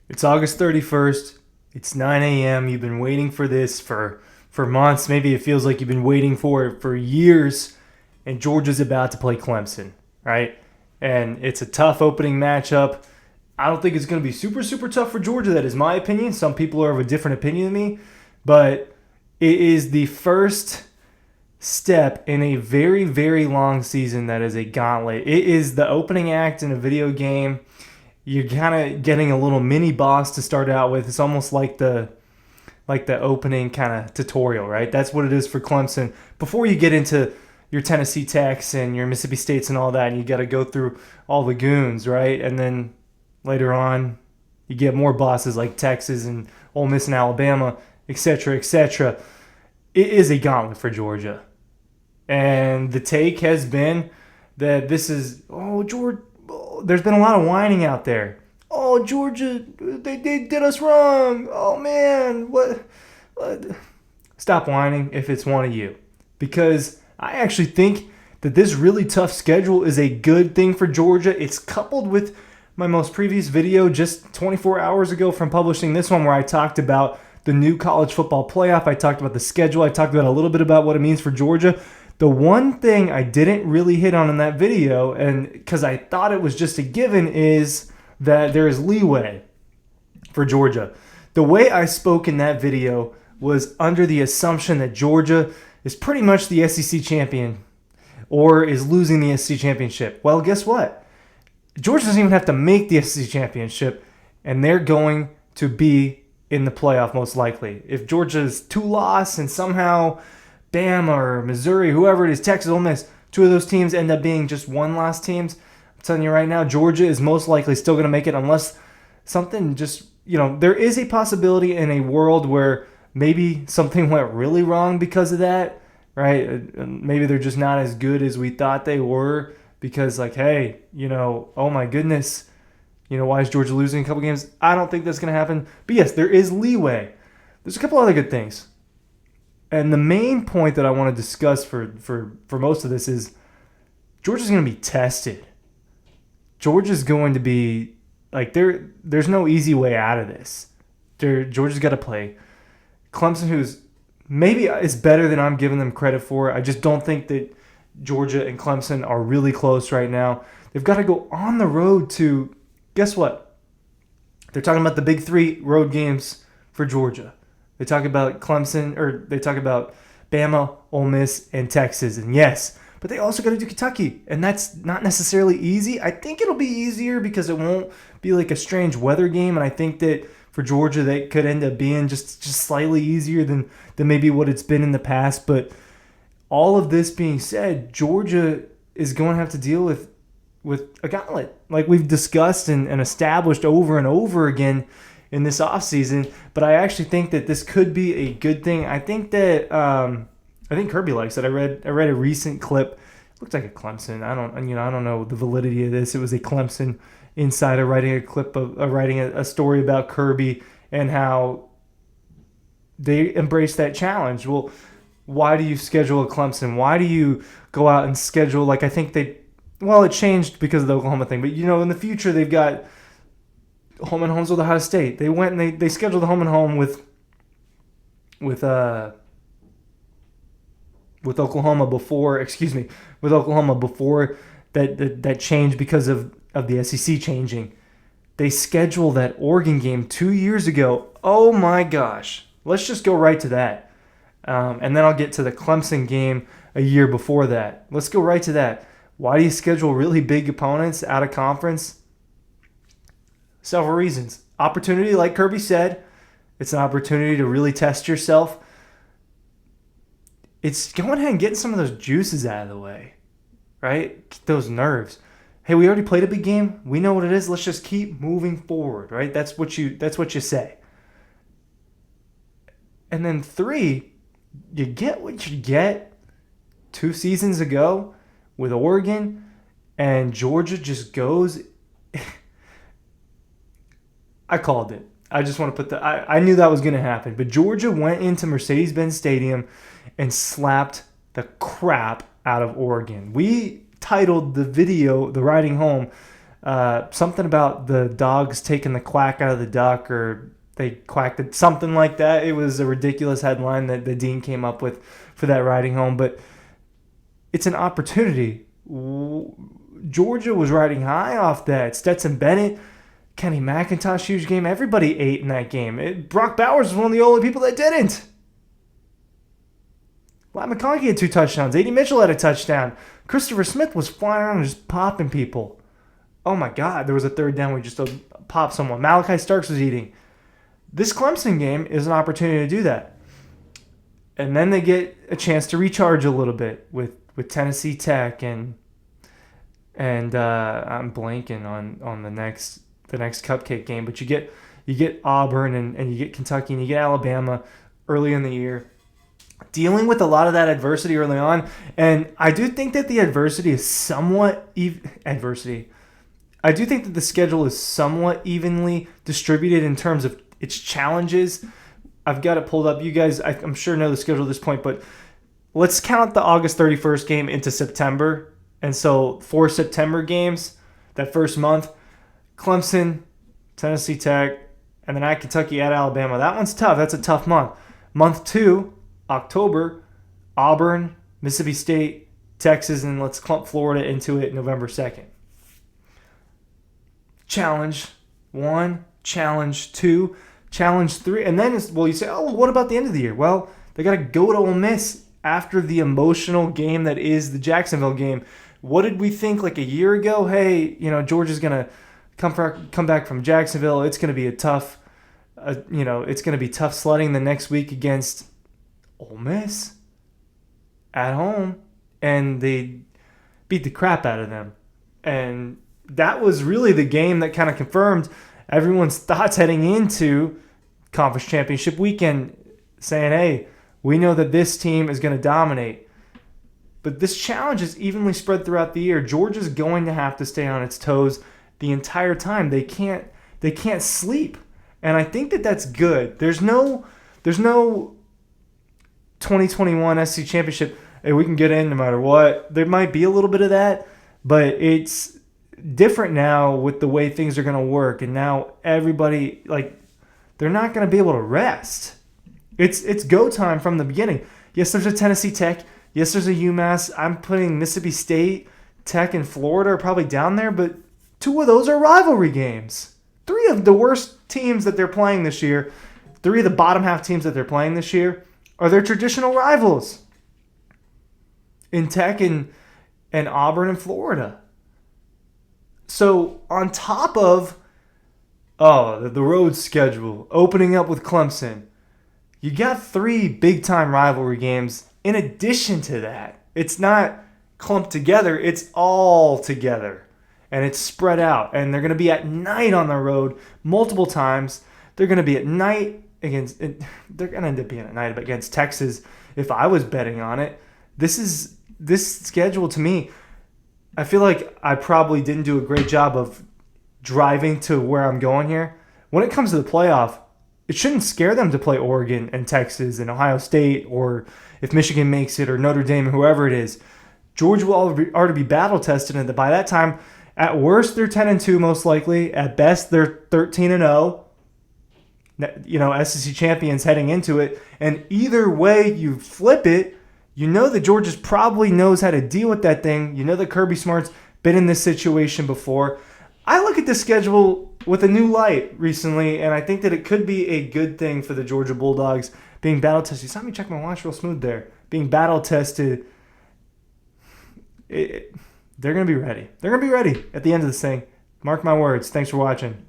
It's August 31st. It's 9 a.m. You've been waiting for this for months. Maybe it feels like you've been waiting for it for years. And Georgia's about to play Clemson, right? And it's a tough opening matchup. I don't think it's going to be super, super tough for Georgia. That is my opinion. Some people are of a different opinion than me. But it is the first step in a very, very long season that is a gauntlet. It is the opening act in a video game. You're kind of getting a little mini boss to start out with. It's almost like the opening kind of tutorial, right? That's what it is for Clemson. Before you get into your Tennessee Techs and your Mississippi States and all that, and you got to go through all the goons, right? And then later on, you get more bosses like Texas and Ole Miss and Alabama, etc., etc. It is a gauntlet for Georgia. And the take has been that this is, Georgia, there's been a lot of whining out there. Oh, Georgia, they did us wrong. Oh, man, what? Stop whining if it's one of you. Because I actually think that this really tough schedule is a good thing for Georgia. It's coupled with my most previous video just 24 hours ago from publishing this one where I talked about the new college football playoff. I talked about the schedule. I talked about a little bit about what it means for Georgia. The one thing I didn't really hit on in that video, and because I thought it was just a given, is that there is leeway for Georgia. The way I spoke in that video was under the assumption that Georgia is pretty much the SEC champion or is losing the SEC championship. Well, guess what? Georgia doesn't even have to make the SEC championship, and they're going to be in the playoff most likely. If Georgia's two loss and somehow Bama or Missouri, whoever it is, Texas, Ole Miss, two of those teams end up being just one loss teams, I'm telling you right now, Georgia is most likely still going to make it unless something just, there is a possibility in a world where maybe something went really wrong because of that, right? Maybe they're just not as good as we thought they were because, hey, oh my goodness, why is Georgia losing a couple games? I don't think that's going to happen. But yes, there is leeway. There's a couple other good things. And the main point that I want to discuss for most of this is Georgia's going to be tested. Georgia's going to be there's no easy way out of this. Georgia's got to play Clemson, who's maybe is better than I'm giving them credit for. I just don't think that Georgia and Clemson are really close right now. They've got to go on the road to, guess what? They're talking about the big three road games for Georgia. They talk about Clemson, or they talk about Bama, Ole Miss, and Texas. And yes, but they also got to do Kentucky. And that's not necessarily easy. I think it'll be easier because it won't be like a strange weather game. And I think that for Georgia, that could end up being just slightly easier than maybe what it's been in the past. But all of this being said, Georgia is going to have to deal with a gauntlet. Like we've discussed and established over and over again in this offseason, but I actually think that this could be a good thing. I think that I think Kirby likes it. I read a recent clip. It looked like a Clemson. I don't know the validity of this. It was a Clemson insider writing a clip of writing a story about Kirby and how they embraced that challenge. Well, why do you schedule a Clemson? Why do you go out and schedule I think it changed because of the Oklahoma thing, but in the future they've got home and homes with Ohio State. They went and they scheduled the home and home with Oklahoma before. With Oklahoma before that changed because of the SEC changing. They scheduled that Oregon game 2 years ago. Oh my gosh! Let's just go right to that, and then I'll get to the Clemson game a year before that. Let's go right to that. Why do you schedule really big opponents out of conference? Several reasons. Opportunity, like Kirby said, it's an opportunity to really test yourself. It's going ahead and getting some of those juices out of the way, right? Get those nerves. Hey, we already played a big game. We know what it is. Let's just keep moving forward, right? That's what you say. And then 3, you get what you get 2 seasons ago with Oregon, and Georgia just goes. I called it. I just want to put I knew that was going to happen. But Georgia went into Mercedes-Benz Stadium and slapped the crap out of Oregon. We titled the video, The Riding Home, Something about the dogs taking the quack out of the duck, or they quacked it, something like that. It was a ridiculous headline that the dean came up with for that riding home, but it's an opportunity. Georgia was riding high off that. Stetson Bennett, Kenny McIntosh, huge game. Everybody ate in that game. Brock Bowers was one of the only people that didn't. Matt McConaughey had 2 touchdowns. A.D. Mitchell had a touchdown. Christopher Smith was flying around and just popping people. Oh my God, there was a third down where we just popped someone. Malachi Starks was eating. This Clemson game is an opportunity to do that. And then they get a chance to recharge a little bit with Tennessee Tech and I'm blanking on the next cupcake game, but you get Auburn and you get Kentucky and you get Alabama early in the year, dealing with a lot of that adversity early on. And I do think that the adversity is somewhat adversity. I do think that the schedule is somewhat evenly distributed in terms of its challenges. I've got it pulled up. You guys, I'm sure, know the schedule at this point, but let's count the August 31st game into September. And so 4 September games that first month: Clemson, Tennessee Tech, and then at Kentucky, at Alabama. That one's tough. That's a tough month. Month 2, October, Auburn, Mississippi State, Texas, and let's clump Florida into it November 2nd. Challenge 1, challenge 2, challenge 3, and then you say, oh, what about the end of the year? Well, they got to go to Ole Miss after the emotional game that is the Jacksonville game. What did we think like a year ago? Hey, Georgia's gonna come back from Jacksonville. It's gonna be it's gonna be tough sledding the next week against Ole Miss at home, and they beat the crap out of them. And that was really the game that kind of confirmed everyone's thoughts heading into conference championship weekend, saying, hey, we know that this team is going to dominate. But this challenge is evenly spread throughout the year. Georgia's going to have to stay on its toes the entire time. They can't sleep. And I think that that's good. There's no 2021 SEC championship, hey, we can get in no matter what. There might be a little bit of that, but it's different now with the way things are going to work. And now everybody, they're not going to be able to rest. It's go time from the beginning. Yes, there's a Tennessee Tech. Yes, there's a UMass. I'm putting Mississippi State, Tech, and Florida are probably down there, but 2 of those are rivalry games. 3 of the worst teams that they're playing this year, 3 of the bottom half teams that they're playing this year, are their traditional rivals in Tech and Auburn and Florida. So on top of the road schedule, opening up with Clemson, you got 3 big-time rivalry games in addition to that. It's not clumped together. It's all together. And it's spread out. And they're going to be at night on the road multiple times. They're going to be at night against... They're going to end up being at night against Texas if I was betting on it. This schedule, to me, I feel like I probably didn't do a great job of driving to where I'm going here. When it comes to the playoff, it shouldn't scare them to play Oregon and Texas and Ohio State, or if Michigan makes it, or Notre Dame, or whoever it is. Georgia will already be battle-tested, and by that time, at worst, they're 10-2 most likely. At best, they're 13-0. SEC champions heading into it. And either way you flip it, you know that Georgia probably knows how to deal with that thing. You know that Kirby Smart's been in this situation before. I look at this schedule with a new light recently, and I think that it could be a good thing for the Georgia Bulldogs being battle-tested. You saw me check my watch real smooth there. Being battle-tested. They're going to be ready. They're going to be ready at the end of this thing. Mark my words. Thanks for watching.